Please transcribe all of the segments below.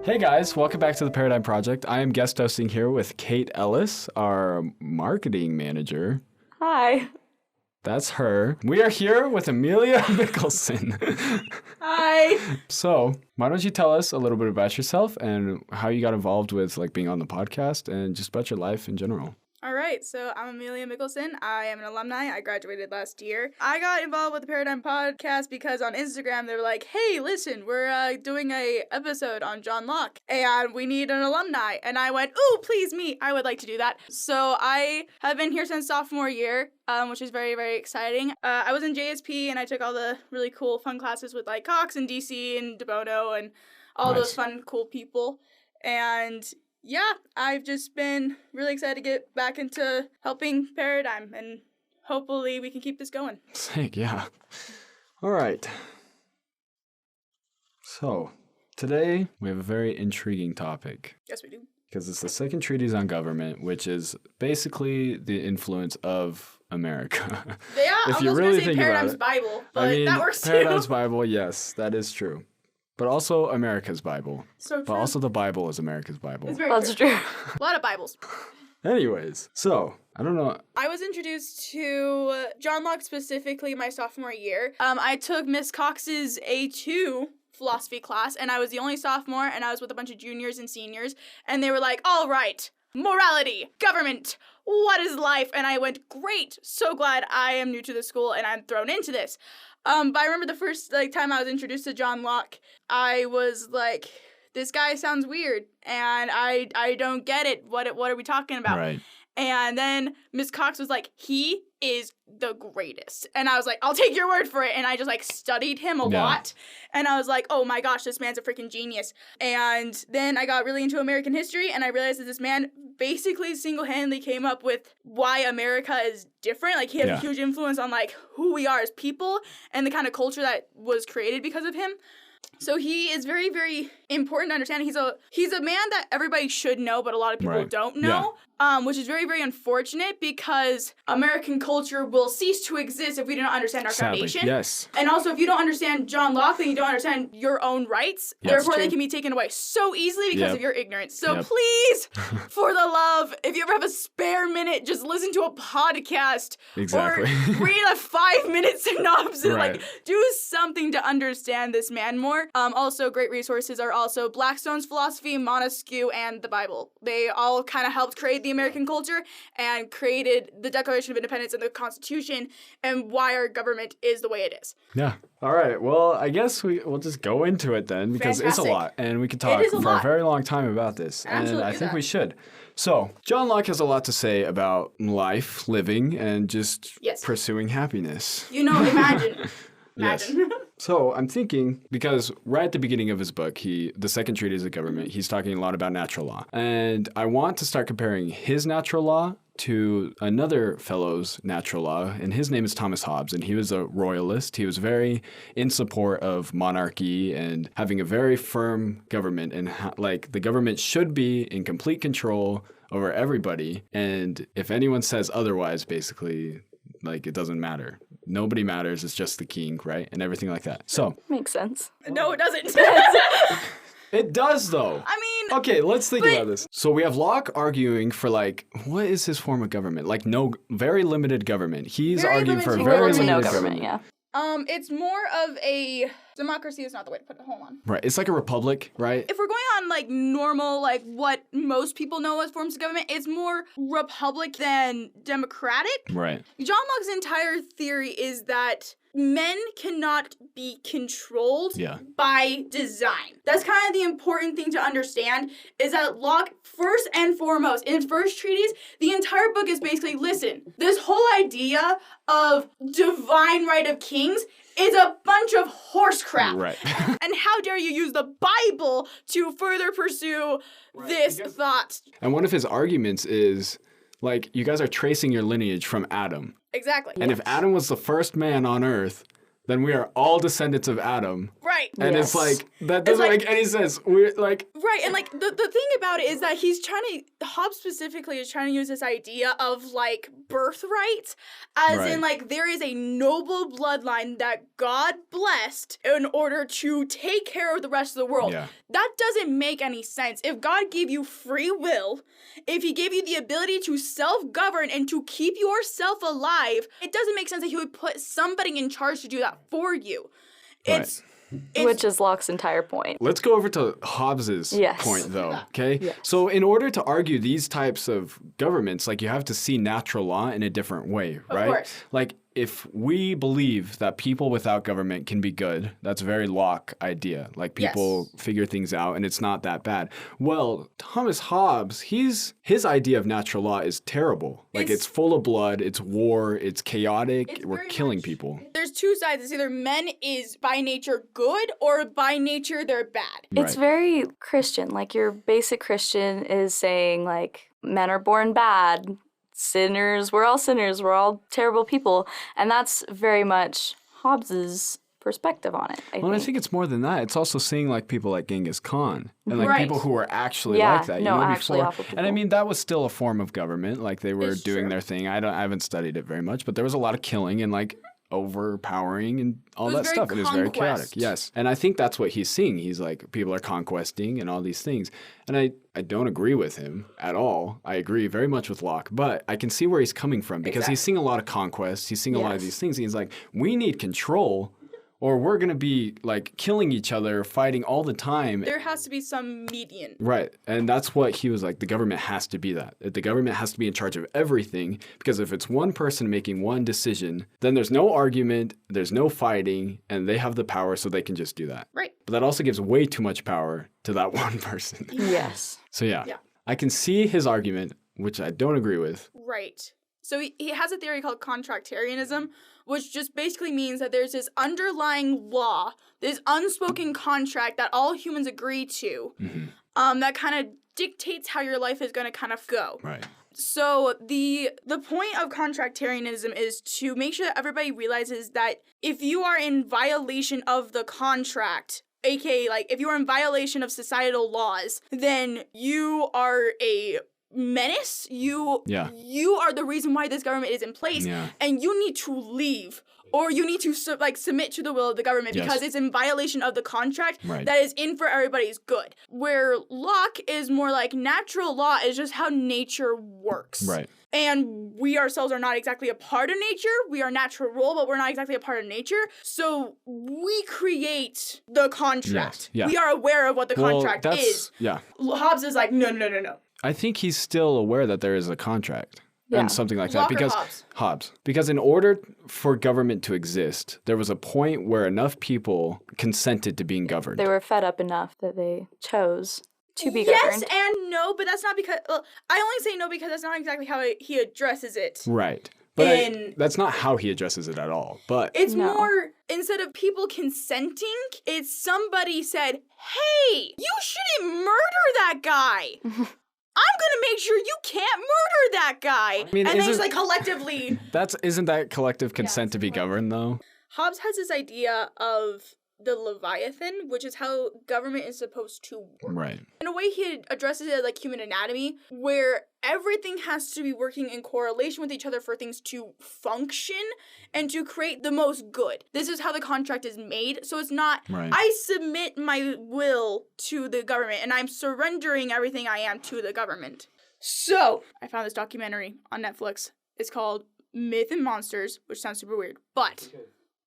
Hey guys, welcome back to the Paradigm Project. I am guest hosting here with Cate Ellis, our marketing manager. Hi. That's her. We are here with Amelia Mickelson. Hi. So, why don't you tell us a little bit about yourself and how you got involved with being on the podcast and just about your life in general? All right, so I'm Amelia Mickelson. I am an alumni. I graduated last year. I got involved with the Paradigm Podcast because on Instagram they were like, hey, listen, we're doing a episode on John Locke and we need an alumni. And I went, ooh, please me. I would like to do that. So I have been here since sophomore year, which is very, very exciting. I was in JSP and I took all the really cool, fun classes with like Cox and DC and DeBono and all those fun, cool people. And yeah, I've just been really excited to get back into helping Paradigm, and hopefully we can keep this going. Sick, yeah. All right. So, today we have a very intriguing topic. Yes, we do. Because it's the Second Treatise on Government, which is basically the influence of America. Yeah, if I'm you almost really going to say think Paradigm's about it. Bible, but that works Paradigm's too. Bible, yes, that is true. But also America's Bible. So true. But also the Bible is America's Bible. It's very true. A lot of Bibles. Anyways, so, I don't know. I was introduced to John Locke specifically my sophomore year. I took Miss Cox's A2 philosophy class, and I was the only sophomore, and I was with a bunch of juniors and seniors, and they were like, all right, morality, government, what is life? And I went, great, so glad I am new to the school and I'm thrown into this. But I remember the first time I was introduced to John Locke, I was like, this guy sounds weird, and I don't get it. What are we talking about? Right. And then Miss Cox was like, he is the greatest. And I was like, I'll take your word for it. And I just studied him a lot. And I was like, oh my gosh, this man's a freaking genius. And then I got really into American history, and I realized that this man basically single-handedly came up with why America is different. Like, he has a huge influence on who we are as people and the kind of culture that was created because of him. So he is very, very important to understand. He's a man that everybody should know, but a lot of people don't know, which is very, very unfortunate because American culture will cease to exist if we don't understand our foundation. Yes. And also, if you don't understand John Locke, then you don't understand your own rights. Therefore, they can be taken away so easily because of your ignorance. So please, for the love, if you ever have a spare minute, just listen to a podcast. Exactly. Or read a 5-minute synopsis. Do something to understand this man more. Also, great resources are also Blackstone's philosophy, Montesquieu, and the Bible. They all kind of helped create the American culture and created the Declaration of Independence and the Constitution and why our government is the way it is. Yeah. All right. Well, I guess we'll just go into it then because it's a lot, and we could talk for a very long time about this. Absolutely, and I think we should. So, John Locke has a lot to say about life, living, and just pursuing happiness. Imagine. Yes. So I'm thinking, because right at the beginning of his book, the Second Treatise of Government, he's talking a lot about natural law. And I want to start comparing his natural law to another fellow's natural law, and his name is Thomas Hobbes, and he was a royalist. He was very in support of monarchy and having a very firm government, and the government should be in complete control over everybody. And if anyone says otherwise, basically, it doesn't matter. Nobody matters. It's just the king, right? And everything like that. So. Makes sense. No, it doesn't. It does, though. I mean. Okay, let's think about this. So we have Locke arguing for, what is his form of government? Very limited government. He's arguing for very limited government. Yeah. It's more of a democracy is not the way to put it. Hold on. Right. It's like a republic, right? If we're going on normal, what most people know as forms of government, it's more republic than democratic. Right. John Locke's entire theory is that men cannot be controlled by design. That's kind of the important thing to understand, is that Locke, first and foremost, in his first treatise, the entire book is basically, listen, this whole idea of divine right of kings is a bunch of horse crap. Right. And how dare you use the Bible to further pursue this thought? And one of his arguments is, you guys are tracing your lineage from Adam. Exactly. And if Adam was the first man on Earth, then we are all descendants of Adam. Right. right. And Yes. it's like, that doesn't like- make any sense. We're like, Right, and like the thing about it is that Hobbes specifically is trying to use this idea of like birthright, as Right. in like there is a noble bloodline that God blessed in order to take care of the rest of the world. yeah. That doesn't make any sense. If God gave you free will, if he gave you the ability to self-govern and to keep yourself alive, it doesn't make sense that he would put somebody in charge to do that for you. Right. It's Which is Locke's entire point. Let's go over to Hobbes's Yes. point, though. Okay. Yes. So, in order to argue these types of governments, like you have to see natural law in a different way, right? course. Like, if we believe that people without government can be good, that's a very Locke idea. Like people figure things out, and it's not that bad. Well, Thomas Hobbes, his idea of natural law is terrible. Like it's full of blood, it's war, it's chaotic. It's We're very killing much- people. There's two sides. It's either men is by nature good or by nature they're bad. It's Right. very Christian. Like your basic Christian is saying like men are born bad, sinners, we're all terrible people. And that's very much Hobbes's perspective on it. Well, I think it's more than that. It's also seeing like people like Genghis Khan and like Right. people who were actually Yeah, like that. no, you know, actually before. awful And I people. mean, that was still a form of government. Like they were It's doing true. their thing. I haven't studied it very much, but there was a lot of killing and like overpowering and all It was that very stuff. It was very chaotic. conquest. Yes. And I think that's what he's seeing. He's like, people are conquesting and all these things. And I don't agree with him at all. I agree very much with Locke, but I can see where he's coming from because he's seeing a lot of conquest. He's seeing a lot of Yes. these things. He's like, we need control or we're going to be like killing each other, fighting all the time. There has to be some median. Right. And that's what he was like. The government has to be that. The government has to be in charge of everything because if it's one person making one decision, then there's no argument, there's no fighting, and they have the power so they can just do that. Right. But that also gives way too much power to that one person. yes. So yeah, Yeah. I can see his argument, which I don't agree with. Right. So he has a theory called contractarianism, which just basically means that there's this underlying law, this unspoken contract that all humans agree to, that kind of dictates how your life is going to kind of go. Right. So the point of contractarianism is to make sure that everybody realizes that if you are in violation of the contract, aka like if you are in violation of societal laws, then you are a menace. You are the reason why this government is in place, Yeah. and you need to leave. Or you need to submit to the will of the government Yes. because it's in violation of the contract Right. that is in for everybody's good. Where Locke is more like natural law is just how nature works. Right. And we ourselves are not exactly a part of nature. We are natural rule, but we're not exactly a part of nature. So we create the contract. Yes, yeah. We are aware of what the contract is. Yeah. Hobbes is like, no. I think he's still aware that there is a contract. Yeah. And something like Locke that. or Because Hobbes? Because in order for government to exist, there was a point where enough people consented to being governed. They were fed up enough that they chose to be Yes governed. and no, but that's not because... Well, I only say no because that's not exactly how he addresses it. Right. But In- that's not how he addresses it at all. But It's No. more, instead of people consenting, it's somebody said, hey, you shouldn't murder that guy. I'm gonna make sure you can't murder that guy. mean, and then it's isn't- like collectively. isn't that collective consent to be governed though? Hobbes has this idea of the Leviathan, which is how government is supposed to work. Right. In a way, he addresses it like human anatomy, where everything has to be working in correlation with each other for things to function and to create the most good. This is how the contract is made. So it's not, Right. I submit my will to the government and I'm surrendering everything I am to the government. So, I found this documentary on Netflix. It's called Myth and Monsters, which sounds super weird, but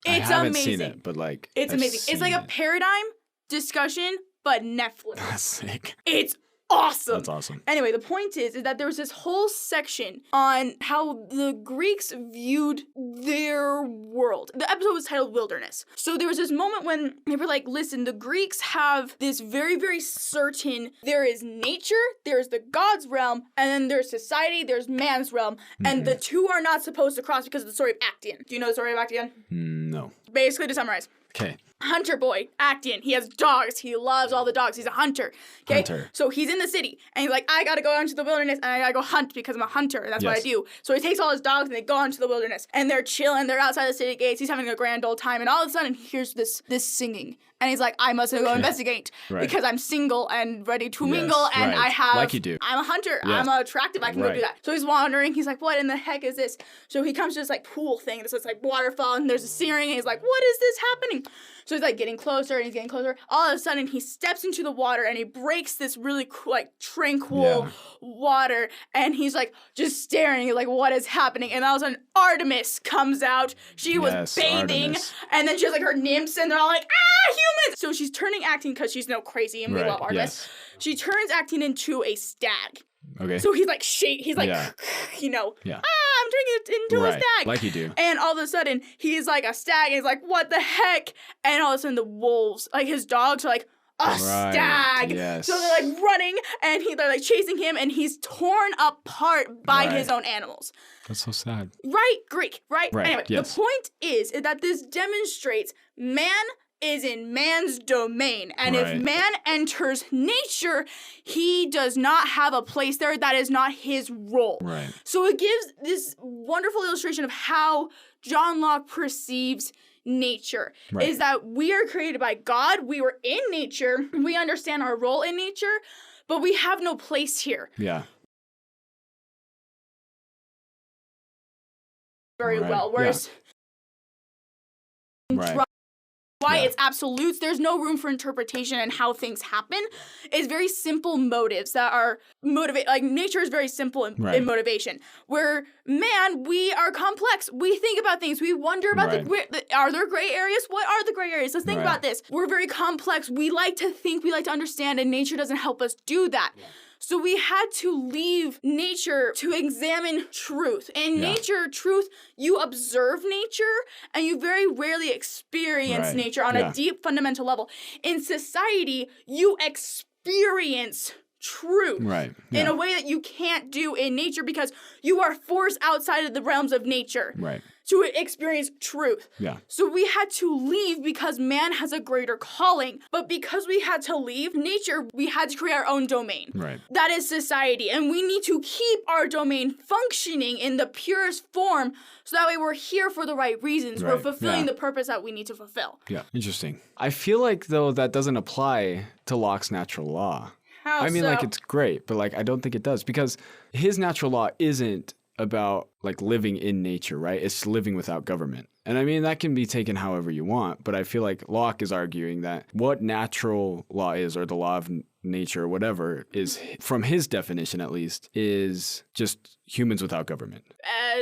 it's I haven't amazing. seen it, but like It's I've amazing. It's like seen a it. paradigm discussion, but Netflix. That's sick. It's awesome. That's awesome. Anyway, the point is that there was this whole section on how the Greeks viewed their world. The episode was titled Wilderness. So there was this moment when they were like, listen, the Greeks have this very, very certain, there is nature, there's the God's realm, and then there's society, there's man's realm, and the two are not supposed to cross because of the story of Actaeon. Do you know the story of Actaeon? No. basically to summarize. Okay. Hunter boy, Actian. He has dogs. He loves all the dogs. He's a hunter. Okay. Hunter. So he's in the city and he's like, I gotta go out into the wilderness and I gotta go hunt because I'm a hunter. And that's what I Yes. do. So he takes all his dogs and they go out into the wilderness and they're chilling. They're outside the city gates. He's having a grand old time. And all of a sudden he hears this singing. And he's like, I must go investigate Right. because I'm single and ready to Yes, mingle and right. I have, Like you do. I'm a hunter. Yes. I'm attractive. I can go Right. do that. So he's wandering. He's like, what in the heck is this? So he comes to this like pool thing. This is like waterfall and there's a singing and he's like, what is this happening? So he's like getting closer and he's getting closer. All of a sudden he steps into the water and he breaks this really like tranquil water and he's like just staring like what is happening. And all of a sudden Artemis comes out. She was Yes, bathing Artemis. and then she has like her nymphs and they're all like, ah, humans. So she's turning Actian because she's no crazy and we Right, love Artemis. yes. She turns Actian into a stag. Okay. So he's like he's like, Yeah. you know, Yeah. I'm turning it into a Right, stag. like you do. And all of a sudden, he's like a stag, and he's like, what the heck? And all of a sudden, the wolves, like his dogs, are like, a Right, stag. yes. So they're like running, and they're like chasing him, and he's torn apart by Right. his own animals. That's so sad. Right? Greek, right? Right, Anyway, yes. the point is that this demonstrates man is in man's domain. And Right. if man enters nature, he does not have a place there. That is not his role. Right. So it gives this wonderful illustration of how John Locke perceives nature. Right. Is that we are created by God. We were in nature. We understand our role in nature, but we have no place here. Yeah. Very Right, well. Whereas Right. why Yeah. it's absolutes, there's no room for interpretation and how things happen. It's very simple motives that are motivate. Like nature is very simple in Right. motivation. Where man, we are complex. We think about things. We wonder about are there gray areas? What are the gray areas? Let's think Right. about this. We're very complex. We like to think. We like to understand, and nature doesn't help us do that. So we had to leave nature to examine truth. In Yeah. nature, truth, you observe nature and you very rarely experience Right. nature on Yeah. a deep fundamental level. In society, you experience truth Right. in Yeah. a way that you can't do in nature because you are forced outside of the realms of nature Right. to experience truth. Yeah. So we had to leave because man has a greater calling. But because we had to leave nature, we had to create our own domain. Right. That is society. And we need to keep our domain functioning in the purest form so that way we're here for the right reasons. We're Right. fulfilling Yeah. the purpose that we need to fulfill. Yeah. Interesting. I feel like though that doesn't apply to Locke's natural law. How I mean, so? like it's great, but like I don't think it does because his natural law isn't about like living in nature, right? It's living without government. And I mean, that can be taken however you want, but I feel like Locke is arguing that what natural law is, or the law of nature, or whatever, is, from his definition at least, is just humans without government.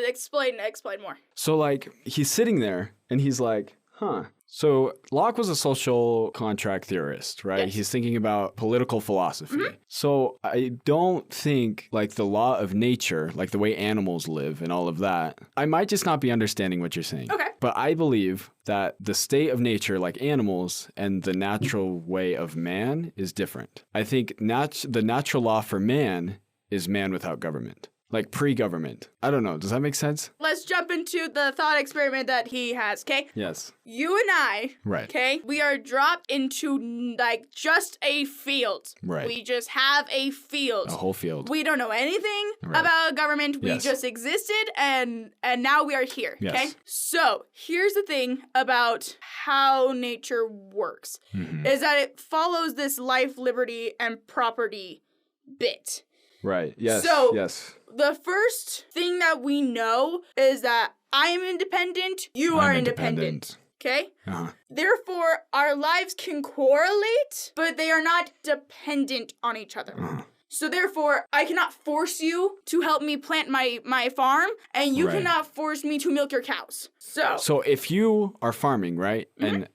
Explain more. So like he's sitting there and he's like, huh. So Locke was a social contract theorist, right? Yes. He's thinking about political philosophy. Mm-hmm. So I don't think like the law of nature, like the way animals live and all of that, I might just not be understanding what you're saying. Okay. But I believe that the state of nature, like animals, and the natural way of man is different. I think the natural law for man is man without government. Like pre-government. I don't know. Does that make sense? Let's jump into the thought experiment that he has, okay? Yes. You and I, Right. okay, we are dropped into like just a field. Right. We just have a field. A whole field. We don't know anything Right. about government. We Yes. just existed and now we are here, Yes. okay? So, here's the thing about how nature works. Mhm. Is that it follows this life, liberty, and property bit. Right. Yes. So- yes. The first thing that we know is that I am independent, you are I'm independent. Okay? Uh-huh. Therefore, our lives can correlate, but they are not dependent on each other. Uh-huh. So therefore, I cannot force you to help me plant my farm, and you Right. cannot force me to milk your cows. So if you are farming, right, Mm-hmm. and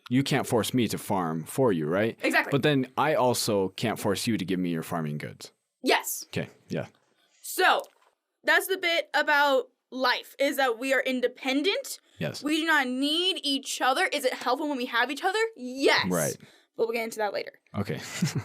you can't force me to farm for you, right? Exactly. But then I also can't force you to give me your farming goods. Yes. Okay. Yeah. So that's the bit about life, is that we are independent. Yes. We do not need each other. Is it helpful when we have each other? Yes. Right. But we'll get into that later. Okay.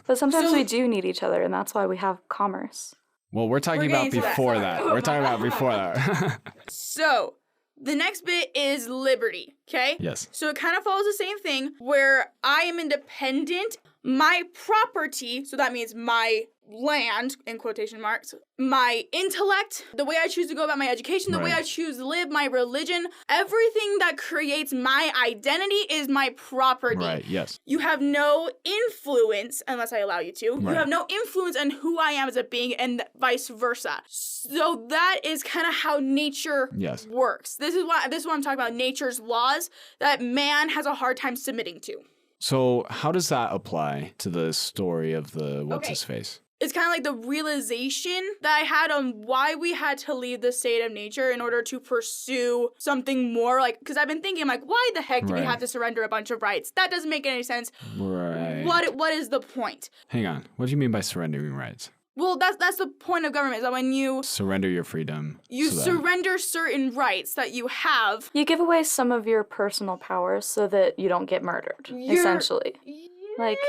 But sometimes So- we do need each other, and that's why we have commerce. Well, we're talking We're about getting to that. before Sorry. that. Oh We're talking my about before that. So The next bit is liberty, okay? Yes. So it kind of follows the same thing where I am independent. My property, so that means my land, in quotation marks, my intellect, the way I choose to go about my education, the way I choose to live, my religion, everything that creates my identity is my property. Right, yes. You have no influence, unless I allow you to. Right. You have no influence on who I am as a being and vice versa. So that is kind of how nature works. This is what I'm talking about, nature's laws that man has a hard time submitting to. So how does that apply to the story of the what's-his-face? It's kind of like the realization that I had on why we had to leave the state of nature in order to pursue something more, like, because I've been thinking, like, why the heck do we have to surrender a bunch of rights? That doesn't make any sense. Right. What is the point? Hang on. What do you mean by surrendering rights? Well, that's the point of government, is that when you surrender your freedom. You surrender certain rights that you have. You give away some of your personal powers so that you don't get murdered, essentially. Like,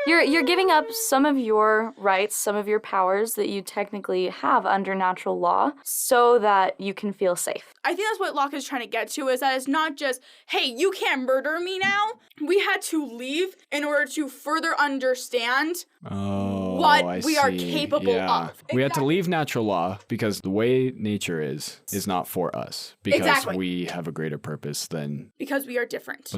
you're giving up some of your rights, some of your powers that you technically have under natural law so that you can feel safe. I think that's what Locke is trying to get to, is that it's not just, hey, you can't murder me now. We had to leave in order to further understand what we are capable of. We had to leave natural law because the way nature is not for us. Because we have a greater purpose than... Because we are different.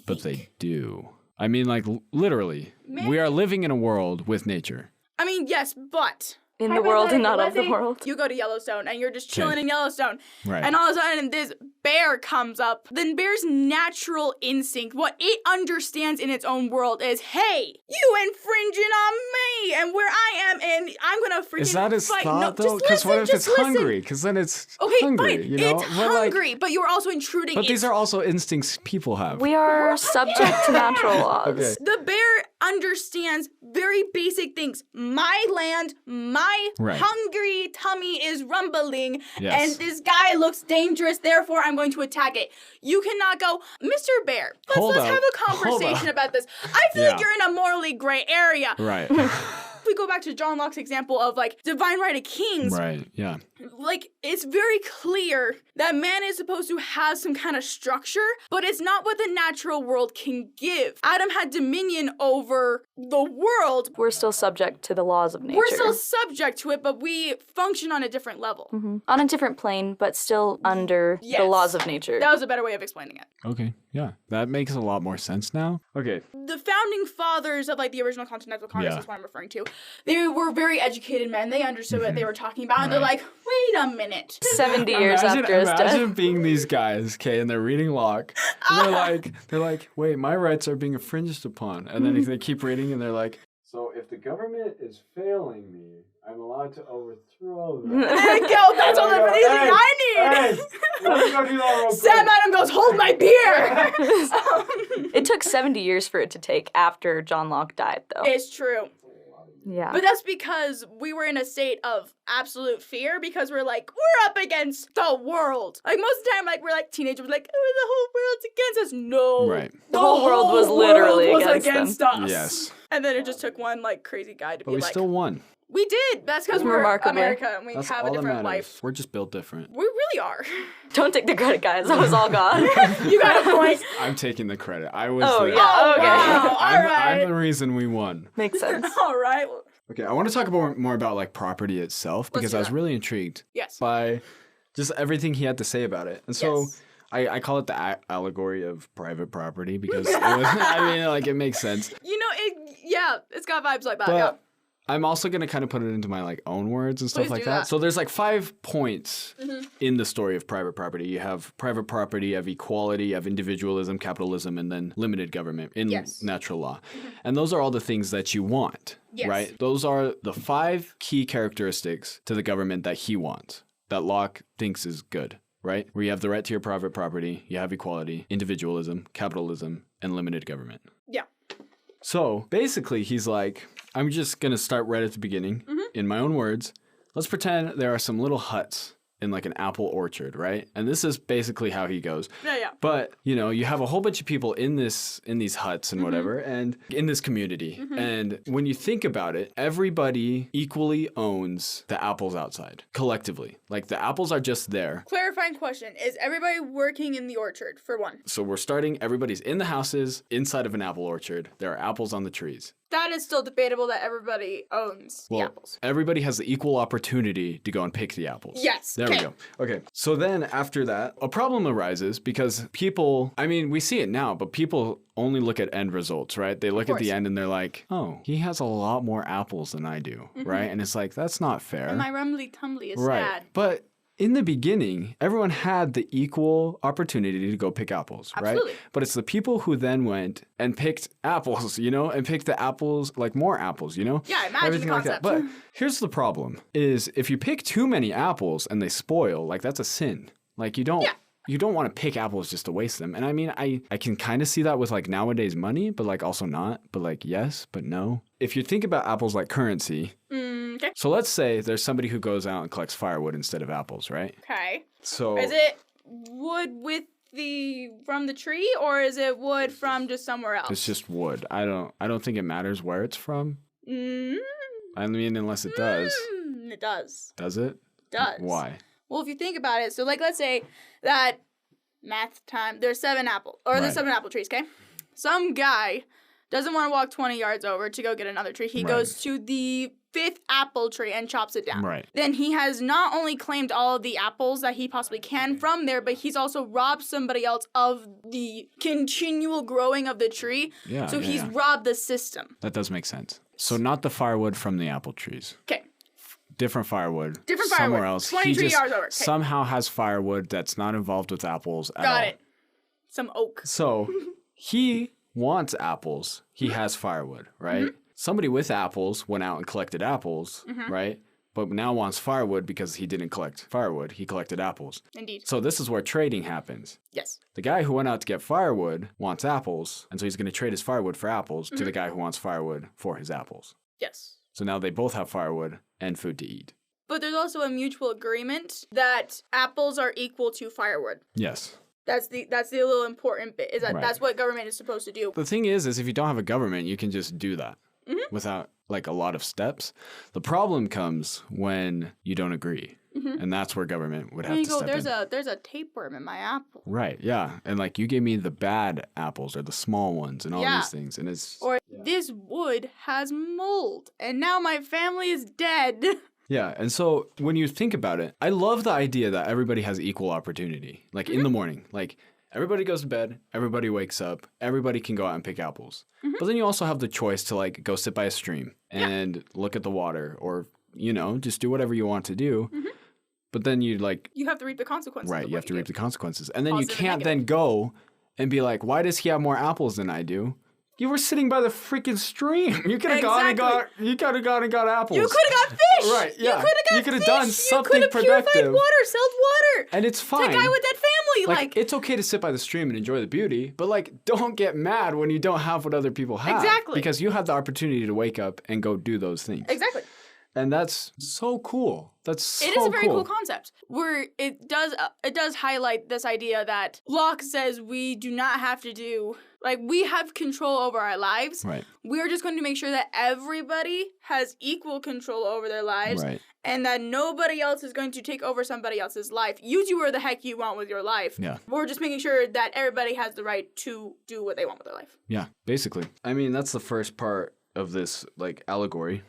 But they do. I mean, like, literally, we are living in a world with nature. I mean, yes, but... In the world and not of the world. You go to Yellowstone and you're just chilling in Yellowstone. Right. And all of a sudden this bear comes up. Then bear's natural instinct, what it understands in its own world is, hey, you infringing on me and where I am, and I'm going to freaking fight. Is that his thought, though? Because what if it's hungry? Because then it's hungry, fine. You know? It's hungry, but you're also intruding. But these are also instincts people have. We are subject to natural laws. Okay. The bear understands very basic things. My land, my hungry tummy is rumbling, and this guy looks dangerous, therefore I'm going to attack it. You cannot go, Mr. Bear, let's have a conversation about this. I feel like you're in a morally gray area. Right. We go back to John Locke's example of, like, divine right of kings. Right, yeah. Like, it's very clear that man is supposed to have some kind of structure, but it's not what the natural world can give. Adam had dominion over the world. We're still subject to the laws of nature. We're still subject to it, but we function on a different level. Mm-hmm. On a different plane, but still under the laws of nature. That was a better way of explaining it. Okay, yeah. That makes a lot more sense now. Okay. The founding fathers of, like, the original Continental Congress is what I'm referring to. They were very educated men. They understood what they were talking about, and they're like, wait a minute. 70 years after his death. Imagine being these guys, okay, and they're reading Locke, and they're like, wait, my rights are being infringed upon. And then they keep reading, and they're like, so if the government is failing me, I'm allowed to overthrow them. There you go. That's all the reason I need. Hey, let's go do that real quick. Sam Adam goes, hold my beer. It took 70 years for it to take after John Locke died, though. It's true. Yeah. But that's because we were in a state of absolute fear, because we're like, we're up against the world. Like, most of the time, like, we're like teenagers, we're like, oh, the whole world's against us. No. Right. The whole world was literally against them. us. Yes. And then it just took one, like, crazy guy to But be we like, still won. we did. That's because we're Remarkably. America and we That's have a all that different matters. life. We're just built different. We really are. Don't take the credit, guys. That was all God. You got a point. I'm taking the credit. I was Oh, the... yeah. Okay. Wow. I'm the reason we won. Makes sense. All right. Okay, I want to talk more about, like, property itself, because I was really intrigued by just everything he had to say about it. And so I call it the allegory of private property, because it makes sense. You know, it's got vibes like that. But I'm also going to kind of put it into my, like, own words and stuff Please like do that. that. So there's, like, 5 points in the story of private property. You have private property, you have equality, you have individualism, capitalism, and then limited government in natural law. And those are all the things that you want, right? Those are the 5 key characteristics to the government that he wants, that Locke thinks is good, right? Where you have the right to your private property, you have equality, individualism, capitalism, and limited government. Yeah. So basically, he's like, I'm just going to start right at the beginning. In my own words, let's pretend there are some little huts in like an apple orchard, right? And this is basically how he goes. Yeah. But, you know, you have a whole bunch of people in these huts and whatever, and in this community. And when you think about it, everybody equally owns the apples outside, collectively. Like, the apples are just there. Clarifying question. Is everybody working in the orchard, for one? So we're starting, everybody's in the houses, inside of an apple orchard. There are apples on the trees. That is still debatable that everybody owns the apples. Everybody has the equal opportunity to go and pick the apples. Yes. There we go. Okay. So then after that, a problem arises because people, I mean, we see it now, but people only look at end results, right? They look at the end and they're like, oh, he has a lot more apples than I do, right? And it's like, that's not fair. And my rumbly-tumbly is right. sad. But in the beginning, everyone had the equal opportunity to go pick apples, Absolutely. right? But it's the people who then went and picked apples, you know, and picked the apples, like more apples, you know? Yeah, imagine everything the like that. concept. But here's the problem, is if you pick too many apples and they spoil, like that's a sin. Like you don't want to pick apples just to waste them. And I mean, I can kind of see that with like nowadays money, but like also not. But like yes, but no. If you think about apples like currency, okay. so let's say there's somebody who goes out and collects firewood instead of apples, right? Okay. So is it wood from the tree, or is it wood from just somewhere else? it's just wood. I don't think it matters where it's from. Mm. I mean, unless it does. It does. Does it? It does. Why? Well, if you think about it, so like let's say that math time, there's 7 apple trees, okay? Some guy doesn't want to walk 20 yards over to go get another tree. He goes to the 5th apple tree and chops it down. Right. Then he has not only claimed all of the apples that he possibly can from there, but he's also robbed somebody else of the continual growing of the tree. Yeah. So he's robbed the system. That does make sense. So not the firewood from the apple trees. Okay. Different firewood. Somewhere Somewhere else. 23 yards over. Okay. Somehow has firewood that's not involved with apples at all. Got it. Some oak. So he wants apples. He has firewood, right? Somebody with apples went out and collected apples, right? But now wants firewood because he didn't collect firewood. He collected apples. Indeed. So this is where trading happens. Yes. The guy who went out to get firewood wants apples, and so he's going to trade his firewood for apples to the guy who wants firewood for his apples. Yes. So now they both have firewood and food to eat. But there's also a mutual agreement that apples are equal to firewood. Yes. That's the little important bit, is that Right. that's what government is supposed to do. The thing is if you don't have a government, you can just do that without like a lot of steps. The problem comes when you don't agree. And that's where government would have And to you go, step in. there's a tapeworm in my apple. Right, yeah. And like you gave me the bad apples or the small ones and all these things. And it's Or this wood has mold, and now my family is dead. yeah, and so when you think about it, I love the idea that everybody has equal opportunity. Like in the morning, like everybody goes to bed, everybody wakes up, everybody can go out and pick apples. But then you also have the choice to like go sit by a stream and look at the water or, you know, just do whatever you want to do. But then you like... You have to reap the consequences. Right, of you what have to reap the consequences. And then you Positive and can't negative. then go and be like, why does he have more apples than I do? You were sitting by the freaking stream. You could have gone and got apples. You could have got fish. Right, yeah. You You could have done something You could have purified productive. water, sold water. And it's fine. To a guy with that family, like, it's okay to sit by the stream and enjoy the beauty, but like, don't get mad when you don't have what other people have. Exactly. Because you have the opportunity to wake up and go do those things. Exactly. And that's so cool. That's so It is a very cool concept. Where it does highlight this idea that Locke says we do not have to do, like, we have control over our lives. Right. We're just going to make sure that everybody has equal control over their lives. Right. And that nobody else is going to take over somebody else's life. You do whatever the heck you want with your life. Yeah. We're just making sure that everybody has the right to do what they want with their life. Yeah, basically. I mean, that's the first part of this, like, allegory.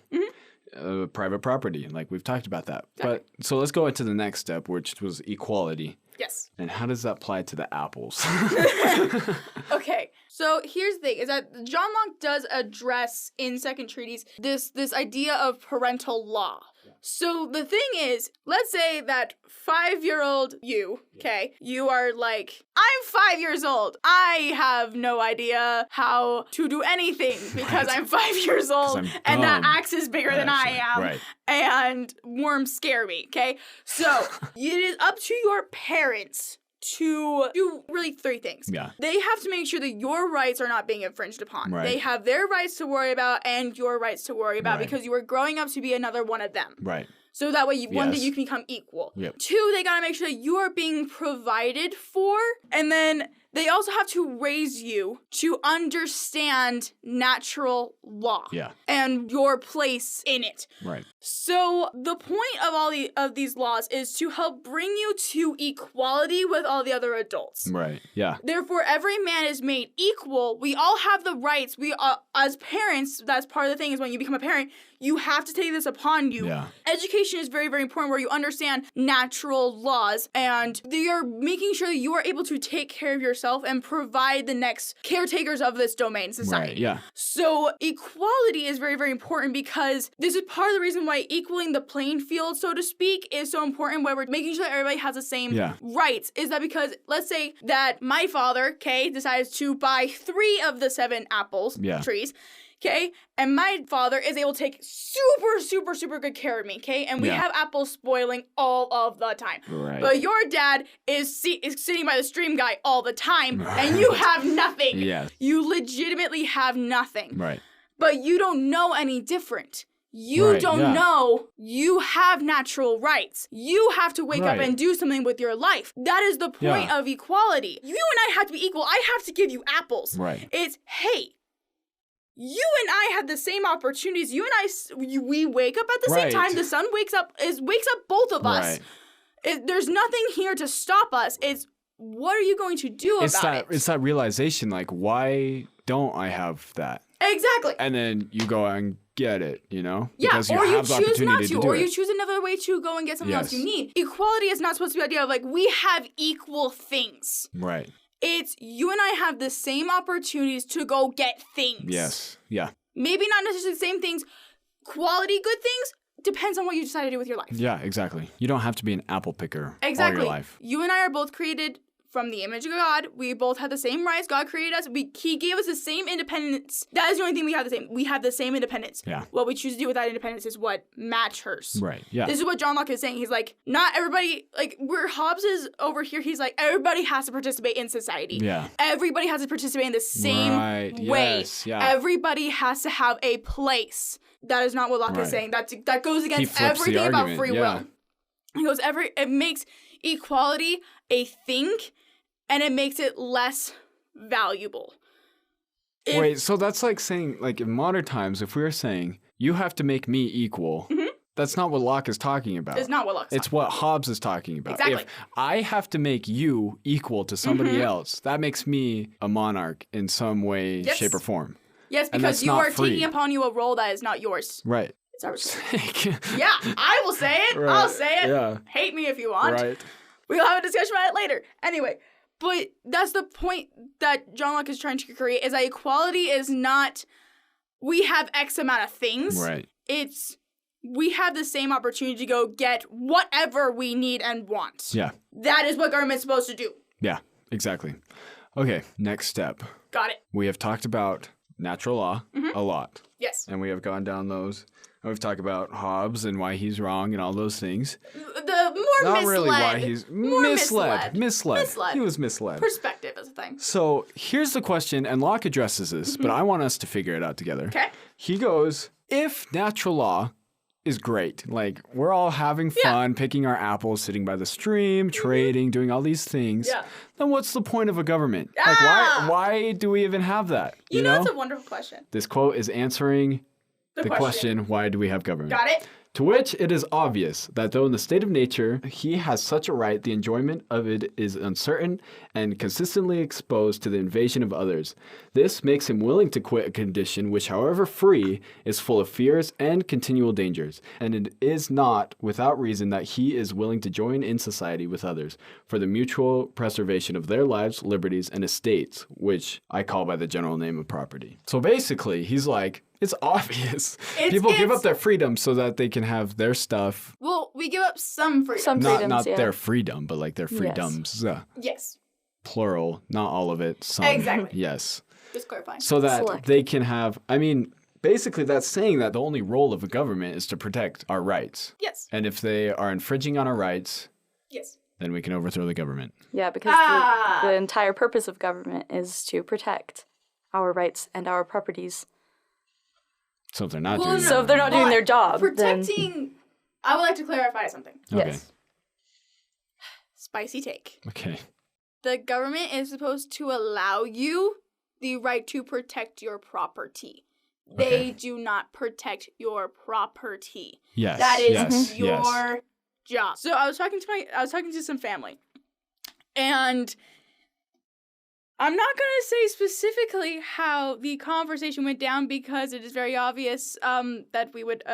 Private property, like we've talked about that. Exactly. But so let's go into the next step, which was equality. Yes. And how does that apply to the apples? Okay, so here's the thing, is that John Locke does address in Second Treatise this idea of parental law. So the thing is, let's say that 5-year-old you, okay, you are like, I'm 5 years old. I have no idea how to do anything because I'm 5 years old I'm and that dumb. axe is bigger than I am. Right. And worms scare me, okay? So it is up to your parents to do really 3 things. Yeah. They have to make sure that your rights are not being infringed upon. Right. They have their rights to worry about and your rights to worry about Right. because you are growing up to be another one of them. Right. So that way, one day Yes. you can become equal. Yep. 2, they gotta make sure that you are being provided for. And then they also have to raise you to understand natural law. Yeah. And your place in it. Right. So the point of these laws is to help bring you to equality with all the other adults. Right. Yeah. Therefore, every man is made equal. We all have the rights. We as parents, that's part of the thing is when you become a parent, you have to take this upon you. Yeah. Education is very, very important where you understand natural laws and you're making sure that you are able to take care of yourself and provide the next caretakers of this domain society. Right. Yeah. So equality is very, very important because this is part of the reason why equaling the playing field, so to speak, is so important, where we're making sure that everybody has the same rights. Is that because, let's say that my father, Kay, decides to buy 3 of the 7 apples trees, okay? And my father is able to take super, super, super good care of me, okay? And we have apples spoiling all of the time. Right. But your dad is sitting by the stream guy all the time, and you have nothing. Yes. You legitimately have nothing. Right. But you don't know any different. You don't know you have natural rights. You have to wake up and do something with your life. That is the point of equality. You and I have to be equal. I have to give you apples. Right. It's, hey, you and I have the same opportunities. You and I, we wake up at the same time. The sun wakes up both of us. There's nothing here to stop us. It's, what are you going to do about it? It's that realization, like, why don't I have that? Exactly. And then you go and get it, you know? Yeah, Because or you have the choose opportunity not to to, do or it. you choose another way to go and get something else you need. Equality is not supposed to be the idea of, like, we have equal things. Right. It's you and I have the same opportunities to go get things. Yes. Yeah. Maybe not necessarily the same things. Quality good things depends on what you decide to do with your life. Yeah, exactly. You don't have to be an apple picker all Exactly. your life. You and I are both created from the image of God. We both have the same rights. God created us. He gave us the same independence. That is the only thing we have the same. We have the same independence. Yeah. What we choose to do with that independence is what matters. Right. Yeah. This is what John Locke is saying. He's like, not everybody, like, where Hobbes is over here, he's like, everybody has to participate in society. Yeah. Everybody has to participate in the same way. Yes. Yeah. Everybody has to have a place. That is not what Locke is saying. That goes against everything about free will. He goes, it makes equality a thing, and it makes it less valuable. Wait, so that's like saying, like, in modern times, if we were saying, you have to make me equal, that's not what Locke is talking about. It's not what Locke is It's what Hobbes is talking about. Exactly. If I have to make you equal to somebody else, that makes me a monarch in some way, shape, or form. Yes, And because that's you not are free. taking upon you a role that is not yours. Right. It's ours. Yeah, I will say it. Right. I'll say it. Yeah. Hate me if you want. Right. We'll have a discussion about it later. Anyway, but that's the point that John Locke is trying to create, is that equality is not, we have X amount of things. Right. It's, we have the same opportunity to go get whatever we need and want. Yeah. That is what government's supposed to do. Yeah, exactly. Okay, next step. Got it. We have talked about natural law a lot. Yes. And we have gone down those. And we've talked about Hobbes and why he's wrong and all those things. The more Not misled. really why he's more misled. Misled. He was misled. Perspective is a thing. So here's the question, and Locke addresses this, but I want us to figure it out together. Okay. He goes, if natural law is great, like we're all having fun, picking our apples, sitting by the stream, trading, doing all these things, then what's the point of a government? Like why do we even have that? You know, that's a wonderful question. This quote is answering the question, why do we have government? Got it? To which it is obvious that though in the state of nature he has such a right, the enjoyment of it is uncertain and consistently exposed to the invasion of others. This makes him willing to quit a condition which, however free, is full of fears and continual dangers. And it is not without reason that he is willing to join in society with others for the mutual preservation of their lives, liberties, and estates, which I call by the general name of property. So basically, he's like, it's obvious. People give up their freedom so that they can have their stuff. Well, we give up some freedom. Some freedoms, Not their freedom, but like their freedoms. Yes. Plural, not all of it. Some. Exactly. Yes. Just clarifying. So that Select. they can have, I mean, basically that's saying that the only role of a government is to protect our rights. Yes. And if they are infringing on our rights, Yes. then we can overthrow the government. Yeah, because the entire purpose of government is to protect our rights and our properties. So if they're not doing So if they're not doing their job, then protecting I would like to clarify something. Okay. Yes. Spicy take. Okay. The government is supposed to allow you the right to protect your property. They do not protect your property. Yes. That is yes. your yes. job. So I was talking to some family, and I'm not going to say specifically how the conversation went down because it is very obvious that we would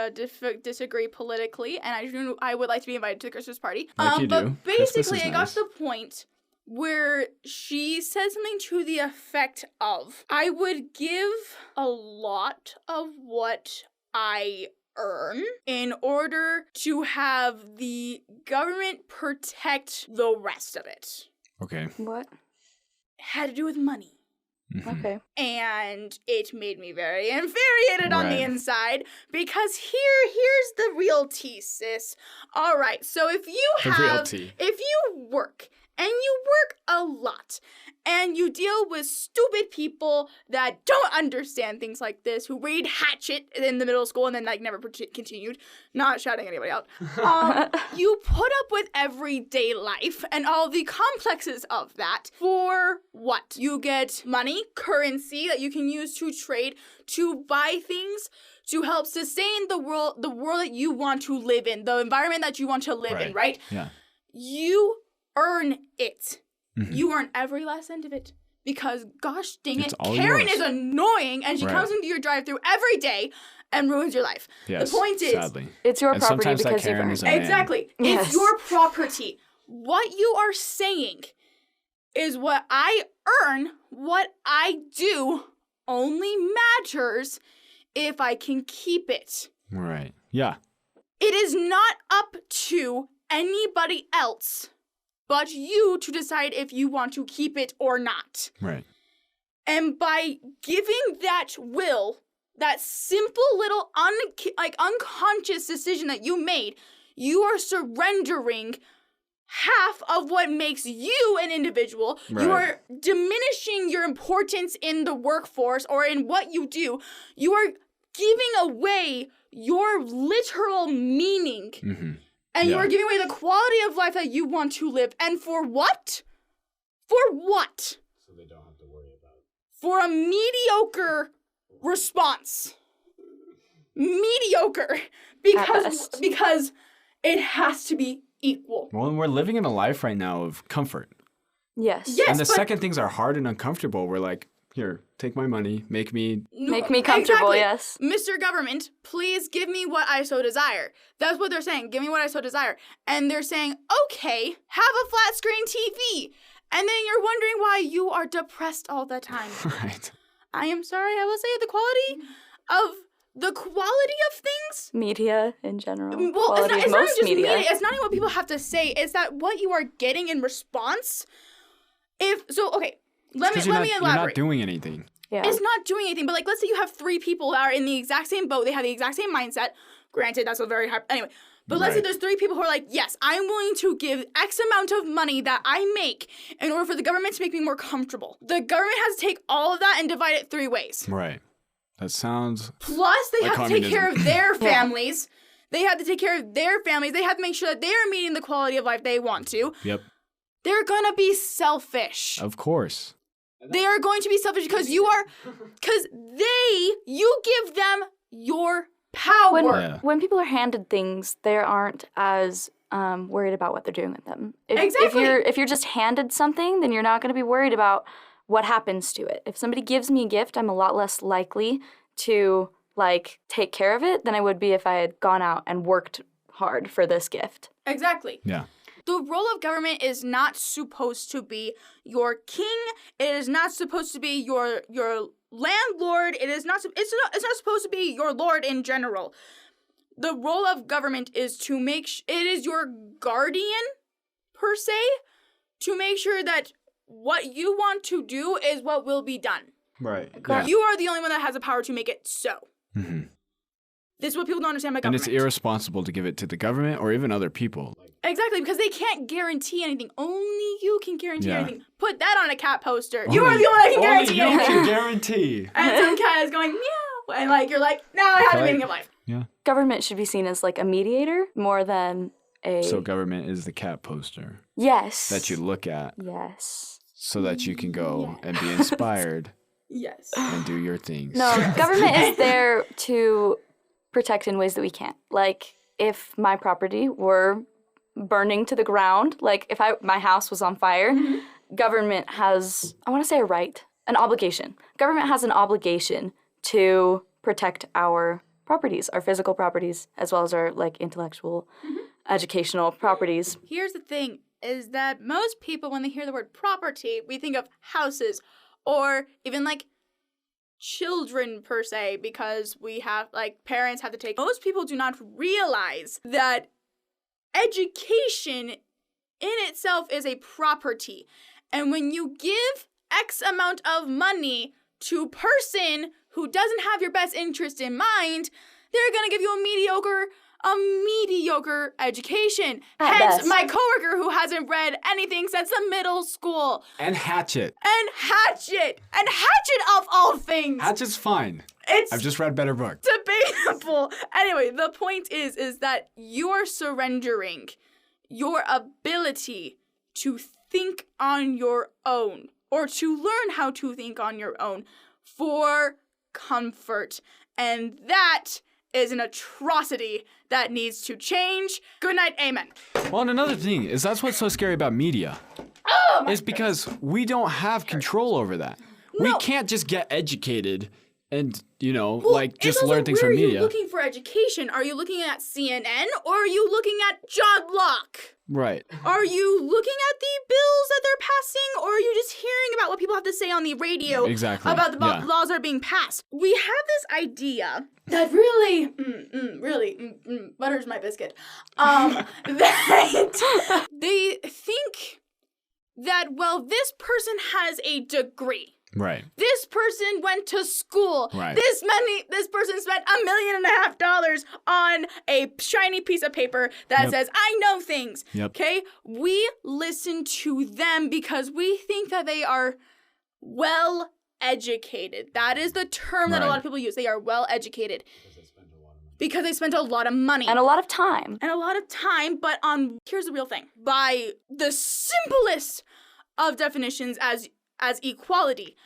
disagree politically, and I would like to be invited to the Christmas party. Like you but do. basically, Christmas is it got nice. to the point where she said something to the effect of, I would give a lot of what I earn in order to have the government protect the rest of it. Okay. What? It had to do with money. Mhm. Okay. And it made me very infuriated on the Right. inside because here's the real tea, sis. All right, so if you work and you work a lot and you deal with stupid people that don't understand things like this, who read Hatchet in the middle school and then never continued, not shouting anybody out, you put up with everyday life and all the complexes of that for what? You get money, currency that you can use to trade, to buy things, to help sustain the world that you want to live in, the environment that you want to live in, right? Yeah. You earn it. Mhm. You earn every last cent of it. Because, gosh dang It's it, all Karen yours. is annoying and she Right. comes into your drive-thru every day and ruins your life. Yes. The point is, sadly. It's your And property sometimes that because you've Karen earned is a it. man. exactly, Yes. it's your property. What you are saying is what I earn, what I do, only matters if I can keep it. Right. Yeah. It is not up to anybody else but you to decide if you want to keep it or not. Right. And by giving that will, that simple little unconscious decision that you made, you are surrendering half of what makes you an individual. Right. You are diminishing your importance in the workforce or in what you do. You are giving away your literal meaning. Mm-hmm. And you Yeah. are giving away the quality of life that you want to live. And for what? For what? So they don't have to worry about it. For a mediocre response. Mediocre. Because it has to be equal. Well, and we're living in a life right now of comfort. Yes. Yes, And the but second things are hard and uncomfortable, we're like, here, take my money, make me. Make me comfortable, Exactly. yes. Mr. Government, please give me what I so desire. That's what they're saying. Give me what I so desire. And they're saying, okay, have a flat screen TV. And then you're wondering why you are depressed all the time. Right. I am sorry, I will say the quality of things. Media in general. Well, Quality it's of not most just media. It's not even what people have to say. It's that what you are getting in response. Let me You're elaborate. not doing anything. Yeah. It's not doing anything, but let's say you have 3 people that are in the exact same boat, they have the exact same mindset. Granted, that's a very hard, anyway. But let's say Right. there's 3 people who are like, yes, I'm willing to give X amount of money that I make in order for the government to make me more comfortable. The government has to take all of that and divide it 3 ways. Right. That sounds. Plus, they Like have to take care of their Yeah. families. They have to take care of their families. They have to make sure that they are meeting the quality of life they want to. Yep. They're gonna be selfish. Of course. They are going to be selfish because you give them your power. Yeah. When people are handed things, they aren't as worried about what they're doing with them. Exactly. If you're just handed something, then you're not going to be worried about what happens to it. If somebody gives me a gift, I'm a lot less likely to take care of it than I would be if I had gone out and worked hard for this gift. Exactly. Yeah. The role of government is not supposed to be your king. It is not supposed to be your landlord. It's not supposed to be your lord in general. The role of government is to it is your guardian, per se, to make sure that what you want to do is what will be done. Right. You are the only one that has the power to make it so. Mm-hmm. This is what people don't understand about And government. it's irresponsible to give it to the government or even other people. Exactly, because they can't guarantee anything. Only you can guarantee Yeah. anything. Put that on a cat poster. You are the only one that can guarantee anything. guarantee. And some cat is going, meow. And you're like, no, I have the Right. meaning of life. Yeah. government should be seen as like a mediator more than a... So government is the cat poster Yes. that you look at Yes. so that you can go and be inspired Yes. and do your things. No, government is there to protect in ways that we can't. Like, if my property were burning to the ground, like if my house was on fire, government has, I want to say a right, an obligation. Government has an obligation to protect our properties, our physical properties, as well as our like intellectual, educational properties. Here's the thing, is that most people, when they hear the word property, we think of houses or even like children per se, because we have, like, parents have to take. Most people do not realize that education in itself is a property. And when you give X amount of money to a person who doesn't have your best interest in mind, they're gonna give you a mediocre education. At Hence, best. my coworker who hasn't read anything since the middle school. And Hatchet. And Hatchet of all things. Hatchet's fine. It's I've just read better books. debatable. Anyway, the point is that you're surrendering your ability to think on your own, or to learn how to think on your own, for comfort. And that is an atrocity that needs to change. Good night, amen. Well, and another thing is that's what's so scary about media. Oh, Is because we don't have control over that. We No. can't just get educated and, Well, like it's just also, learn things where from are you media. looking for education? Are you looking at CNN or are you looking at John Locke? Right. Are you looking at the bills that they're passing, or are you just hearing about what people have to say on the radio Exactly. about the Yeah. laws that are being passed? We have this idea that really, butters my biscuit, that they think that, well, this person has a degree. Right. This person went to school. Right. This person spent $1.5 million on a shiny piece of paper that Yep. says, I know things. Yep. Okay? We listen to them because we think that they are well educated. That is the term that a Right. lot of people use. They are well educated. Because they spent a lot of money. And a lot of time. But here's the real thing. By the simplest of definitions as equality,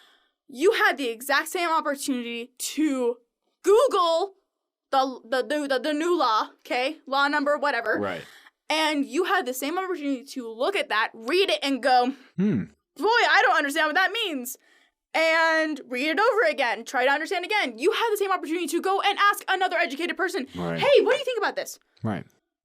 you had the exact same opportunity to Google the new law, okay? Law number whatever. Right. And you had the same opportunity to look at that, read it, and go, boy, I don't understand what that means. And read it over again. Try to understand again. You have the same opportunity to go and ask another educated person, Right. hey, what do you think about this? Right.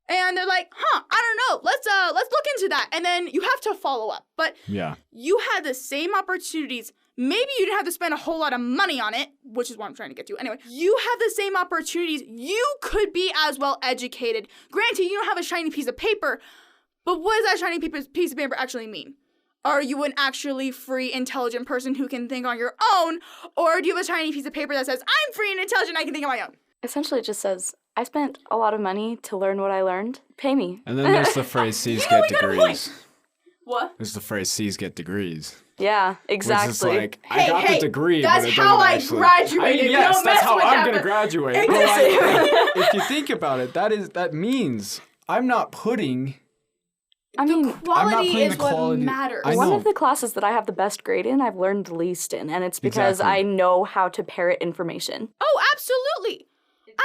And they're like, I don't know. Let's look into that. And then you have to follow up. But Yeah. you had the same opportunities. Maybe you didn't have to spend a whole lot of money on it, which is what I'm trying to get to. Anyway, you have the same opportunities. You could be as well educated. Granted, you don't have a shiny piece of paper, but what does that shiny piece of paper actually mean? Are you an actually free, intelligent person who can think on your own? Or do you have a shiny piece of paper that says, I'm free and intelligent, I can think on my own? Essentially, it just says, I spent a lot of money to learn what I learned. Pay me. And then there's the phrase C's You know, get we got a degrees. point. What? There's the phrase C's get degrees. Yeah, exactly. Which is like, I Hey, got hey, the degree, that's but it how doesn't I actually... graduated. We yes, don't that's mess how with I'm that, going to but- graduate. But Exactly. like, if you think about it, that means I'm not putting... I mean, Quality putting is the what quality- matters. I one know. of the classes that I have the best grade in, I've learned the least in, and it's because Exactly. I know how to parrot information. Oh, absolutely.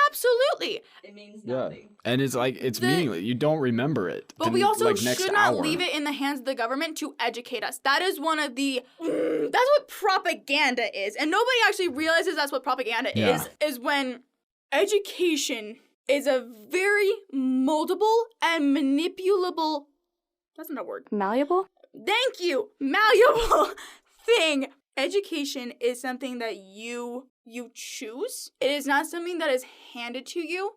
Absolutely. It means Yeah. And it's like, it's The- meaningless. You don't remember it. But the, we also like, next should not hour. leave it in the hands of the government to educate us. That is one of the... that's what propaganda is. And nobody actually realizes that's what propaganda Yeah. is when education is a very moldable and manipulable... That's not a word. Malleable? Thank you! Malleable thing. Education is something that you choose. It is not something that is handed to you.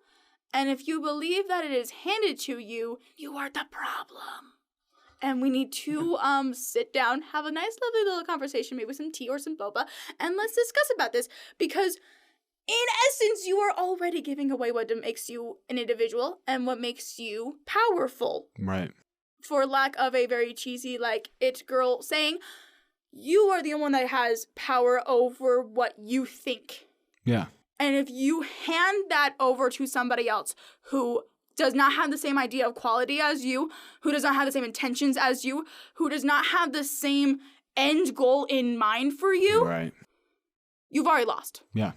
And if you believe that it is handed to you, you are the problem. And we need to sit down, have a nice, lovely little conversation, maybe with some tea or some boba, and let's discuss about this. Because in essence, you are already giving away what makes you an individual and what makes you powerful. Right. For lack of a very cheesy, like, it girl saying, you are the one that has power over what you think. Yeah. And if you hand that over to somebody else who does not have the same idea of quality as you, who does not have the same intentions as you, who does not have the same end goal in mind for you, Right. you've already lost. Yeah.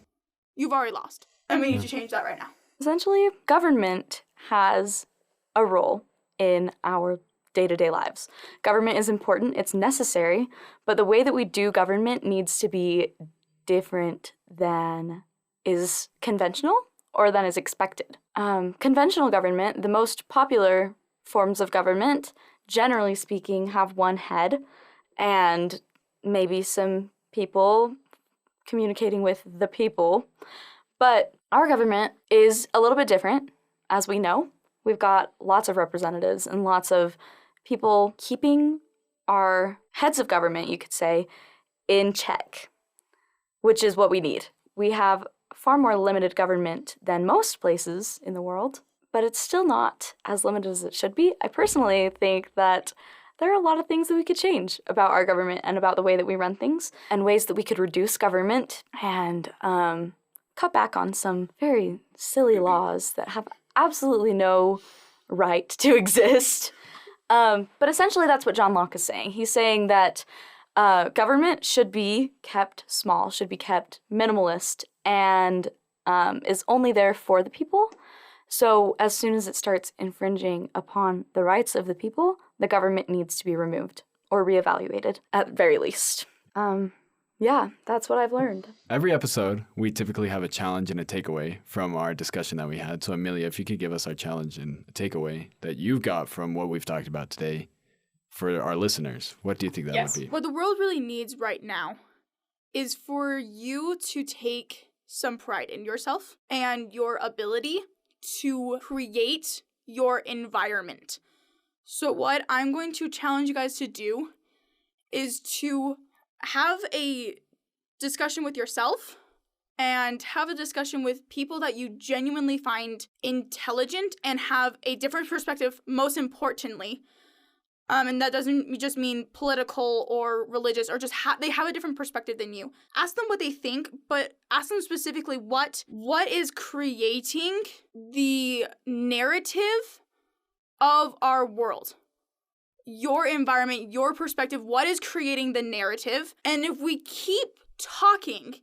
You've already lost. And we need to change that right now. Essentially, government has a role in our day-to-day lives. Government is important, it's necessary, but the way that we do government needs to be different than is conventional or than is expected. Conventional government, the most popular forms of government, generally speaking, have one head and maybe some people communicating with the people. But our government is a little bit different, as we know. We've got lots of representatives and lots of people keeping our heads of government, you could say, in check, which is what we need. We have far more limited government than most places in the world, but it's still not as limited as it should be. I personally think that there are a lot of things that we could change about our government and about the way that we run things, and ways that we could reduce government and cut back on some very silly laws that have absolutely no right to exist. But essentially that's what John Locke is saying. He's saying that government should be kept small, should be kept minimalist, and is only there for the people. So as soon as it starts infringing upon the rights of the people, the government needs to be removed or reevaluated at the very least. Yeah, that's what I've learned. Every episode, we typically have a challenge and a takeaway from our discussion that we had. So Amelia, if you could give us our challenge and a takeaway that you've got from what we've talked about today for our listeners, what do you think that would be? What the world really needs right now is for you to take some pride in yourself and your ability to create your environment. So what I'm going to challenge you guys to do is to have a discussion with yourself and have a discussion with people that you genuinely find intelligent and have a different perspective, most importantly. And that doesn't just mean political or religious or just they have a different perspective than you. Ask them what they think, but ask them specifically what is creating the narrative of our world. Your environment, your perspective, what is creating the narrative. And if we keep talking,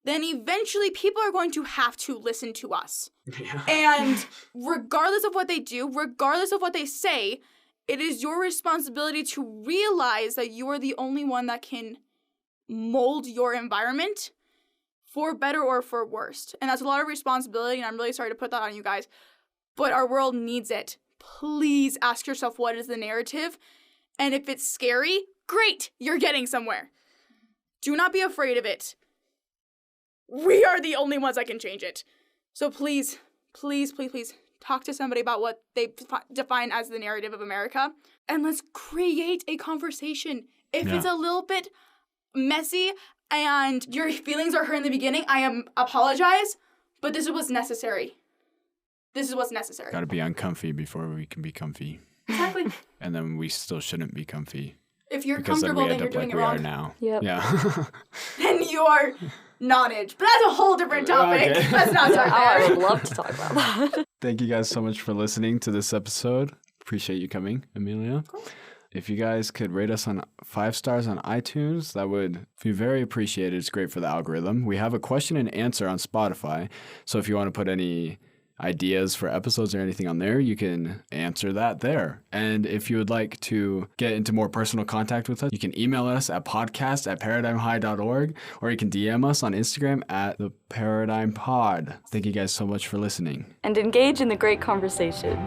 then eventually people are going to have to listen to us. Yeah. And regardless of what they do, regardless of what they say, it is your responsibility to realize that you are the only one that can mold your environment for better or for worse. And that's a lot of responsibility, and I'm really sorry to put that on you guys, but our world needs it. Please ask yourself, what is the narrative? And if it's scary, great, you're getting somewhere. Do not be afraid of it. We are the only ones that can change it. So please, please, please, please talk to somebody about what they define as the narrative of America, and let's create a conversation. If it's a little bit messy and your feelings are hurt in the beginning, I apologize, but this is what's necessary. This is what's necessary. Got to be uncomfy before we can be comfy. Exactly. And then we still shouldn't be comfy. If you're because comfortable, then we then end you're up doing like it we wrong. are now. Yep. Yeah. Then you are nonage. But that's a whole different topic. Okay. Let's not start Oh, I there. would love to talk about that. Thank you guys so much for listening to this episode. Appreciate you coming, Amelia. Cool. If you guys could rate us on 5 stars on iTunes, that would be very appreciated. It's great for the algorithm. We have a question and answer on Spotify. So if you want to put any ideas for episodes or anything on there, you can answer that there. And if you would like to get into more personal contact with us, you can email us at podcast@paradigmhigh.org, or you can DM us on Instagram at the Paradigm Pod. Thank you guys so much for listening. And engage in the great conversation.